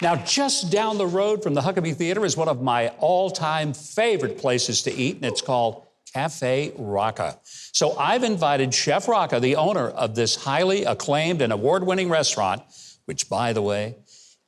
Now, just down the road from the Huckabee Theater is one of my all-time favorite places to eat, and it's called Café Rakka. So I've invited Chef Rakka, the owner of this highly acclaimed and award-winning restaurant, which, by the way,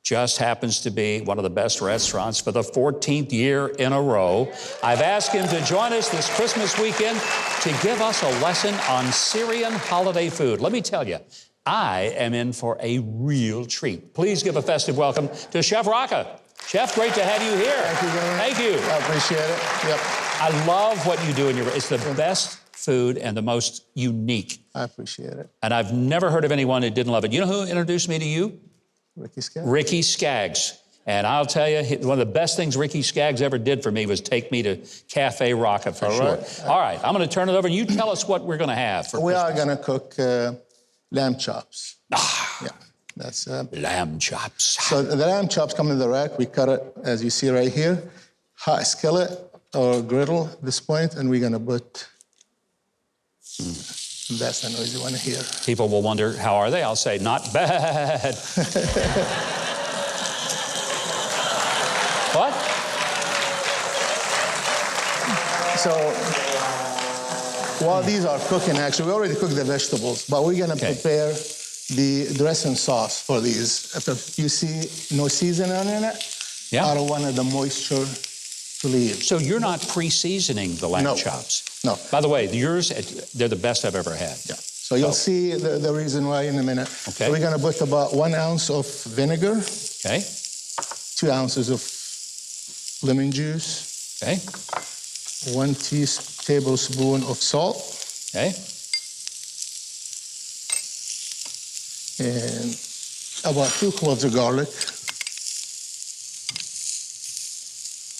just happens to be one of the best restaurants for the 14th year in a row. I've asked him to join us this Christmas weekend to give us a lesson on Syrian holiday food. Let me tell you, I am in for a real treat. Please give a festive welcome to Chef Rakka. Chef, great to have you here. Thank you very much. Thank you. I appreciate it. Yep. I love what you do in your, it's the best food and the most unique. I appreciate it. And I've never heard of anyone who didn't love it. You know who introduced me to you? Ricky Skaggs. Ricky Skaggs. And I'll tell you, one of the best things Ricky Skaggs ever did for me was take me to Café Rakka for sure. Right. All right, I'm going to turn it over and you tell us what we're going to have for We Christmas. are going to cook lamb chops. Yeah, that's... Lamb chops. So the lamb chops come in the rack. We cut it, as you see right here, hot skillet or griddle at this point, and we're going to put... That's the noise you want to hear. People will wonder, how are they? I'll say, not bad. What? So while these are cooking, actually, we already cooked the vegetables, but we're going to prepare the dressing sauce for these. If you see no seasoning in it, I don't want the moisture to leave. So you're not pre-seasoning the lamb No. chops? No. By the way, yours, they're the best I've ever had. Yeah. So you'll see the reason why in a minute. Okay. So we're going to put about 1 ounce of vinegar, Okay, 2 ounces of lemon juice, okay, 1 tablespoon of salt, okay. and about 2 cloves of garlic.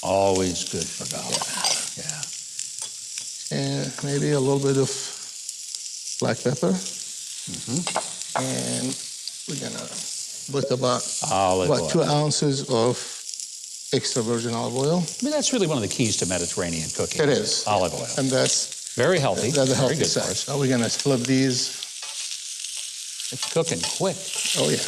Always good for garlic. Yeah. And maybe a little bit of black pepper. And we're gonna put about 2 ounces of extra virgin olive oil. I mean, that's really one of the keys to Mediterranean cooking. It is. Olive oil. And that's Very healthy. the Very healthy good for side. us. So we're gonna flip these. It's cooking quick. Oh yeah.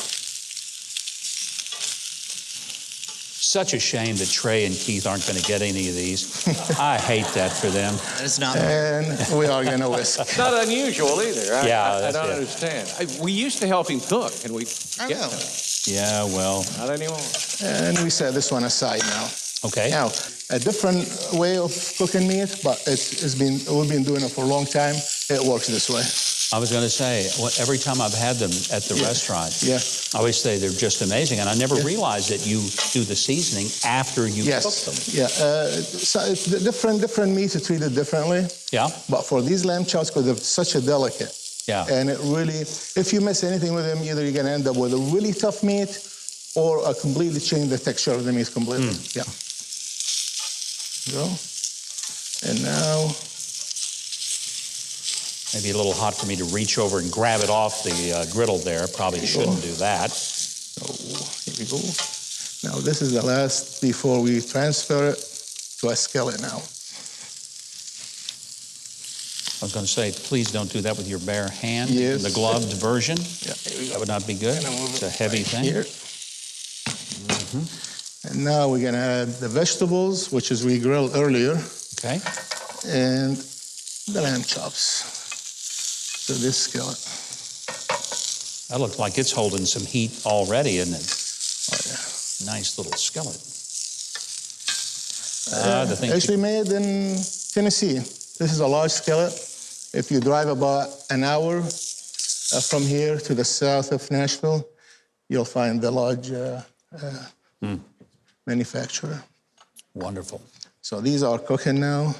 Such a shame that Trey and Keith aren't going to get any of these. I hate that for them. It's not. And we are gonna whisk. It's not unusual either. I don't it. understand. We used to help him cook, and we get them. Yeah, well, Not anymore. And we set this one aside now. okay. Now, a different way of cooking meat, but we've been doing it for a long time. It works this way. I was going to say, every time I've had them at the restaurant, I always say they're just amazing. And I never realized that you do the seasoning after you cook them. Yeah, so it's different meats are treated differently. Yeah. But for these lamb chops, because they're such a delicate, and it really, if you miss anything with them, either you're going to end up with a really tough meat or a completely change the texture of the meat completely. Yeah. Go. And now, Maybe a little hot for me to reach over and grab it off the griddle there. Probably shouldn't do that. so here we go. Now this is the last before we transfer it to a skillet now. I was going to say, please don't do that with your bare hand. Yes. The gloved version. Yeah, here we go. That would not be good. It's a heavy thing. Here. And now we're gonna add the vegetables, which is we grilled earlier, Okay. and the lamb chops. So this skillet. That looks like it's holding some heat already, isn't it? Oh yeah. Nice little skillet. Actually made in Tennessee. This is a large skillet. If you drive about an hour from here to the south of Nashville, you'll find the large manufacturer. Wonderful. So these are cooking now.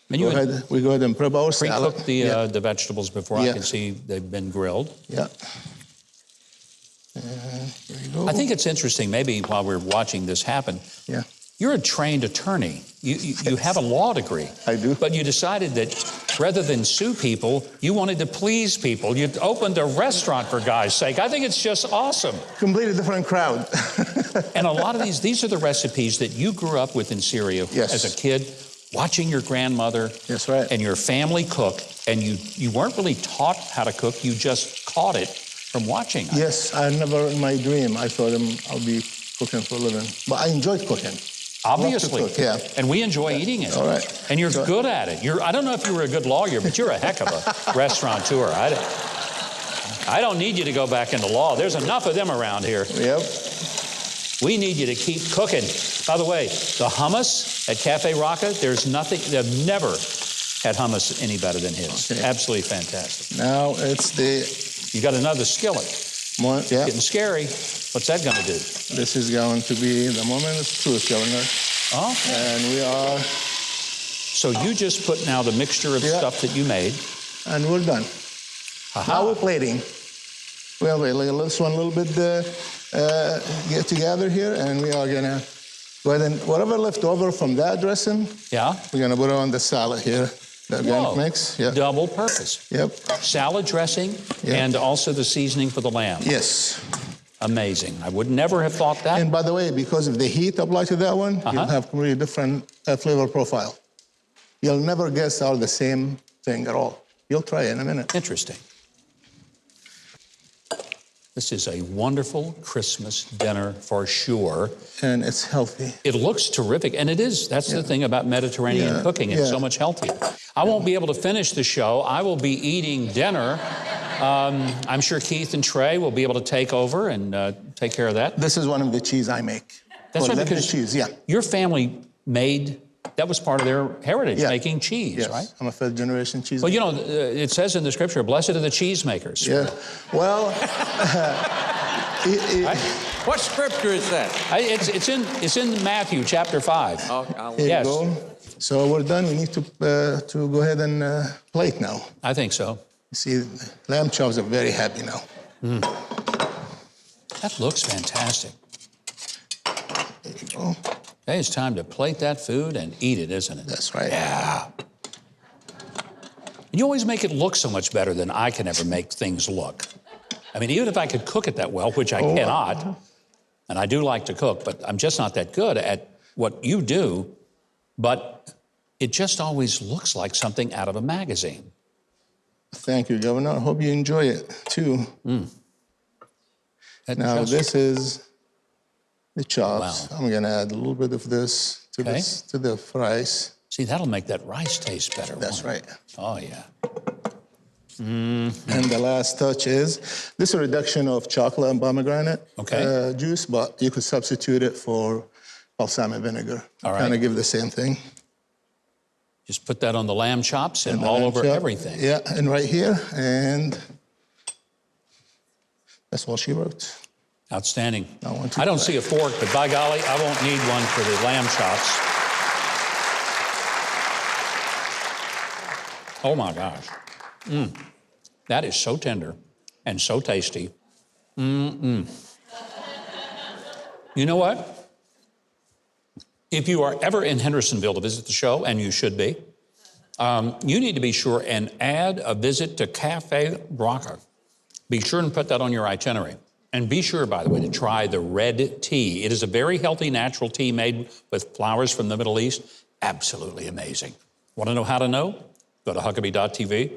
And We go ahead and prep our salad. pre-cooked the vegetables before. I can see they've been grilled. Yeah. And here you go. I think it's interesting, maybe while we're watching this happen, Yeah. you're a trained attorney. You have a law degree. I do. But you decided that rather than sue people, you wanted to please people. You opened a restaurant, for God's sake. I think it's just awesome. Completely different crowd. And a lot of these are the recipes that you grew up with in Syria as a kid, watching your grandmother That's right. and your family cook, and you weren't really taught how to cook, you just caught it from watching. Yes, I never in my dream I thought I'll be cooking for a living. But I enjoyed cooking. Obviously. Love to cook, yeah. And we enjoy eating it. All right. And you're good at it. I don't know if you were a good lawyer, but you're a heck of a restaurateur. I don't need you to go back into law. There's enough of them around here. Yep. We need you to keep cooking. By the way, the hummus at Café Rakka, they've never had hummus any better than his. Okay. Absolutely fantastic. Now it's You got another skillet. yeah. Getting scary. What's that going to do? This is going to be the moment of truth, Governor. Okay. And we are... So you just put now the mixture of stuff that you made. And we're done. Now we're plating. Well, wait, let this one a little bit get together here, and we are gonna go ahead and whatever left over from that dressing, we're gonna put it on the salad here. The organic mix. Yeah. Double purpose. Yep. Salad dressing and also the seasoning for the lamb. Yes. Amazing. I would never have thought that. And by the way, because of the heat applied to that one, you'll have completely different flavor profile. You'll never guess are the same thing at all. You'll try it in a minute. Interesting. This is a wonderful Christmas dinner for sure. And it's healthy. It looks terrific, and it is. That's the thing about Mediterranean cooking. It's so much healthier. I won't be able to finish the show. I will be eating dinner. I'm sure Keith and Trey will be able to take over and take care of that. This is one of the cheese I make. That's right, because cheese, your family made, that was part of their heritage, making cheese, right? I'm a third generation cheese maker. Well, you know, it says in the scripture, blessed are the cheesemakers. Yeah, well... What scripture is that? It's in Matthew chapter 5. Oh, Here you go. So we're done. We need to go ahead and plate now. I think so. You see, lamb chops are very happy now. That looks fantastic. There you go. Hey, it's time to plate that food and eat it, isn't it? That's right. Yeah. And you always make it look so much better than I can ever make things look. I mean, even if I could cook it that well, which I cannot, and I do like to cook, but I'm just not that good at what you do, but it just always looks like something out of a magazine. Thank you, Governor. I hope you enjoy it, too. Now, this is the chops. Wow. I'm going to add a little bit of this to the fries. See, that'll make that rice taste better. That's right. Oh, yeah. And the last touch is, this is a reduction of chocolate and pomegranate juice, but you could substitute it for balsamic vinegar. All right. Kind of give the same thing. Just put that on the lamb chops and all over everything. Yeah, and right here, and that's all she wrote. Outstanding. I don't see a fork, but by golly, I won't need one for the lamb chops. Oh my gosh. That is so tender and so tasty. You know what? If you are ever in Hendersonville to visit the show, and you should be, you need to be sure and add a visit to Café Rakka. Be sure and put that on your itinerary. And be sure, by the way, to try the red tea. It is a very healthy, natural tea made with flowers from the Middle East. Absolutely amazing. Want to know how to know? Go to Huckabee.tv.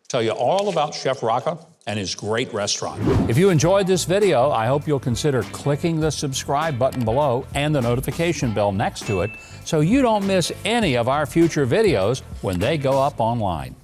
Tell you all about Chef Rakka and his great restaurant. If you enjoyed this video, I hope you'll consider clicking the subscribe button below and the notification bell next to it so you don't miss any of our future videos when they go up online.